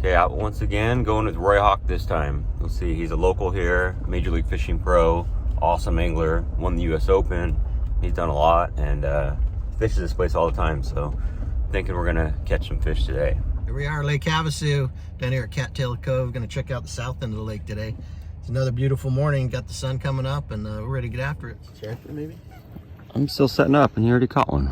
Okay, out once again, going with Roy Hawk this time. Let's see, he's a local here, Major League Fishing pro, awesome angler, won the US Open. He's done a lot and fishes this place all the time, so thinking we're gonna catch some fish today. Here we are, Lake Havasu, down here at Cattail Cove. Gonna check out the south end of the lake today. It's another beautiful morning, got the sun coming up, and we're ready to get after it. After maybe? I'm still setting up and you already caught one.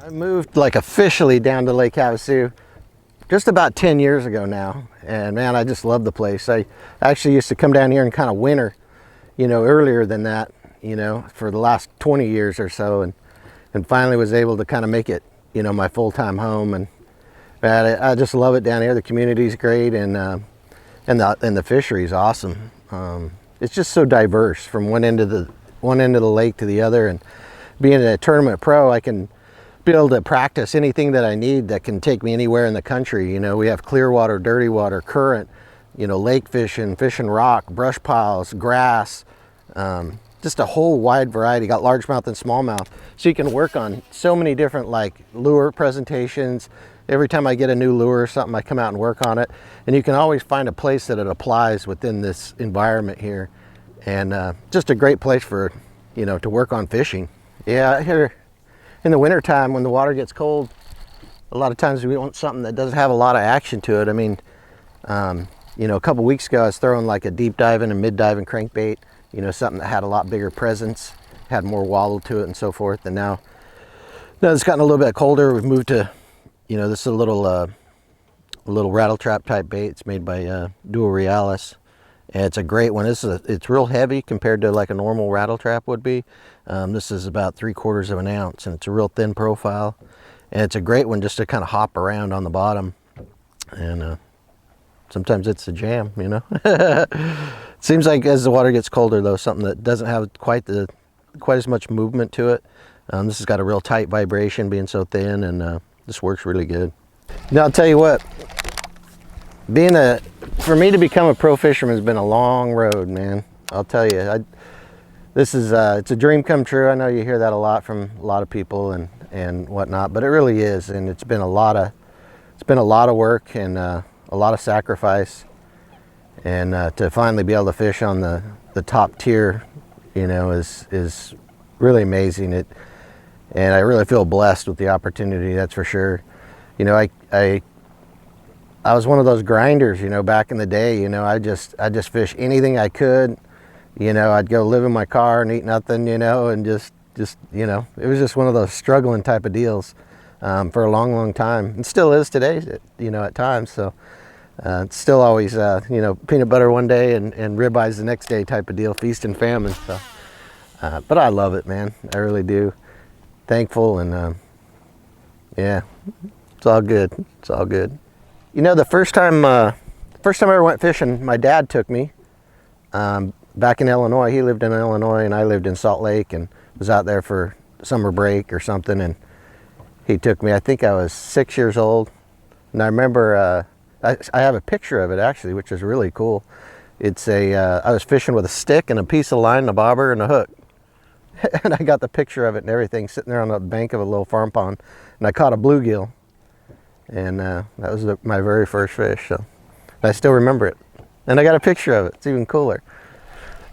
I moved like officially down to Lake Havasu just about 10 years ago now, and man, I just love the place. I actually used to come down here and kind of winter, you know, earlier than that, you know, for the last 20 years or so, and finally was able to kind of make it, you know, my full-time home. And man, I just love it down here. The community's great, and the fishery's awesome. It's just so diverse from one end of the lake to the other, and being a tournament pro, I can be able to practice anything that I need that can take me anywhere in the country. You know, we have clear water, dirty water, current, you know, lake fishing, fishing rock, brush piles, grass, just a whole wide variety. Got largemouth and smallmouth, so you can work on so many different like lure presentations. Every time I get a new lure or something, I come out and work on it, and you can always find a place that it applies within this environment here, and just a great place for, you know, to work on fishing. Yeah, here in the winter time when the water gets cold, a lot of times we want something that doesn't have a lot of action to it. I mean, you know, a couple weeks ago I was throwing like a deep diving and mid diving crankbait, you know, something that had a lot bigger presence, had more waddle to it and so forth. And now it's gotten a little bit colder. We've moved to, you know, this is a little rattle trap type bait. It's made by Duo Realis, and it's a great one. It's real heavy compared to like a normal rattle trap would be. This is about 3/4 of an ounce, and it's a real thin profile, and it's a great one just to kind of hop around on the bottom. And sometimes it's a jam, you know. Seems like as the water gets colder though, something that doesn't have quite as much movement to it. This has got a real tight vibration being so thin, and this works really good. Now I'll tell you what, for me to become a pro fisherman has been a long road, man. I'll tell you, it's a dream come true. I know you hear that a lot from a lot of people and whatnot, but it really is, and it's been a lot of work and a lot of sacrifice, and to finally be able to fish on the top tier, you know, is really amazing. And I really feel blessed with the opportunity, that's for sure. You know, I was one of those grinders, you know, back in the day. You know, I just fish anything I could. You know, I'd go live in my car and eat nothing, you know, and just you know, it was just one of those struggling type of deals for a long time. It still is today, you know, at times. So it's still always, you know, peanut butter one day and ribeyes the next day type of deal, feast and famine. So, but I love it, man. I really do. Thankful, and yeah, it's all good. It's all good. You know, the first time I ever went fishing, my dad took me back in Illinois. He lived in Illinois and I lived in Salt Lake, and was out there for summer break or something, and he took me. I think I was 6 years old, and I remember I have a picture of it actually, which is really cool. It's I was fishing with a stick and a piece of line, a bobber, and a hook. And I got the picture of it and everything sitting there on the bank of a little farm pond, and I caught a bluegill, and that was my very first fish. So I still remember it, and I got a picture of it. It's even cooler.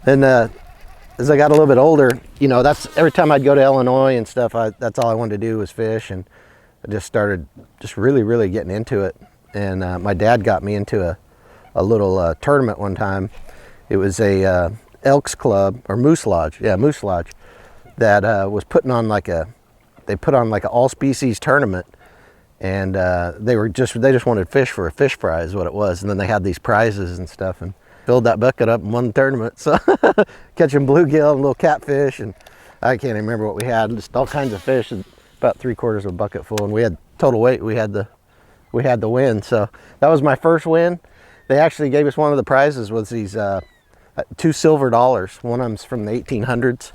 And as I got a little bit older, you know, that's every time I'd go to Illinois and stuff, that's all I wanted to do was fish, and I just started really getting into it. And my dad got me into a little tournament one time. It was a Elks Club, or Moose Lodge, yeah, Moose Lodge, that was putting on they put on like an all species tournament, and they just wanted fish for a fish prize is what it was, and then they had these prizes and stuff, and filled that bucket up and won the tournament. So catching bluegill and little catfish, and I can't even remember what we had, just all kinds of fish, and about 3/4 of a bucket full, and we had total weight. We had the win. So that was my first win. They actually gave us one of the prizes was these $2 silver. One of them's from the 1800s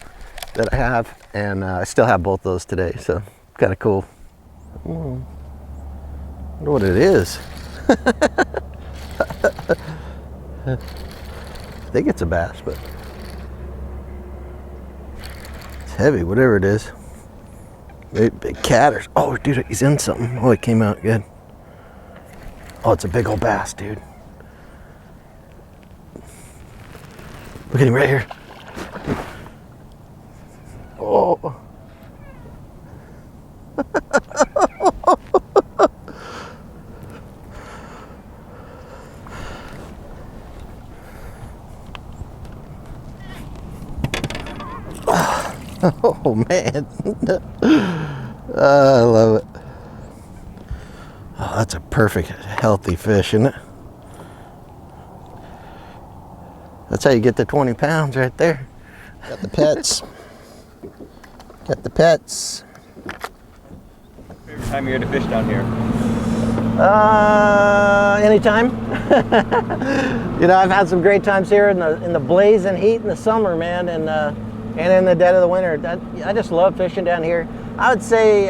that I have, and I still have both those today, so kind of cool. I wonder what it is. I think it's a bass, but it's heavy, whatever it is. Big catters. Oh, dude, he's in something. Oh, it came out good. Oh, it's a big old bass, dude. Look at him right here. Oh. Oh man. I love it. Oh, that's a perfect healthy fish, isn't it? That's how you get the 20 pounds right there. Got the pets. Got the pets. Favorite time of year to fish down here? Anytime. You know, I've had some great times here in the blazing heat in the summer, man, and in the dead of the winter. I just love fishing down here. I would say,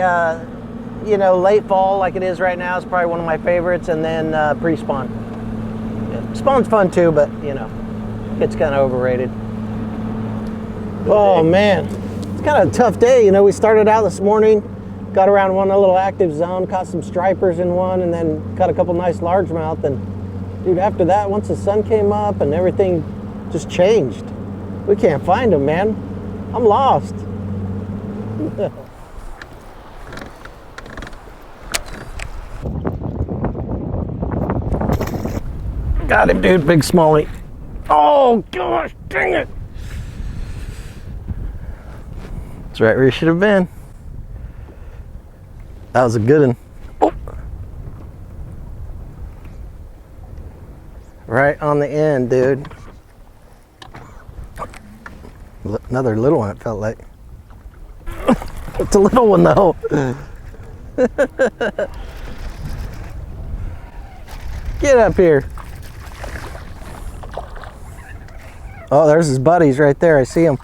you know, late fall like it is right now is probably one of my favorites, and then pre-spawn. Yeah, spawn's fun too, but you know, it's kind of overrated. Oh man, it's kind of a tough day. You know, we started out this morning, got around one little active zone, caught some stripers in one, and then caught a couple nice largemouth. And dude, after that, once the sun came up and everything just changed, we can't find them, man. I'm lost. Got him, dude. Big smallie. Oh gosh, dang it. That's right where you should have been. That was a good one. Oh. Right on the end, dude. Another little one, it felt like. It's a little one though. Get up here. Oh, there's his buddies right there. I see them.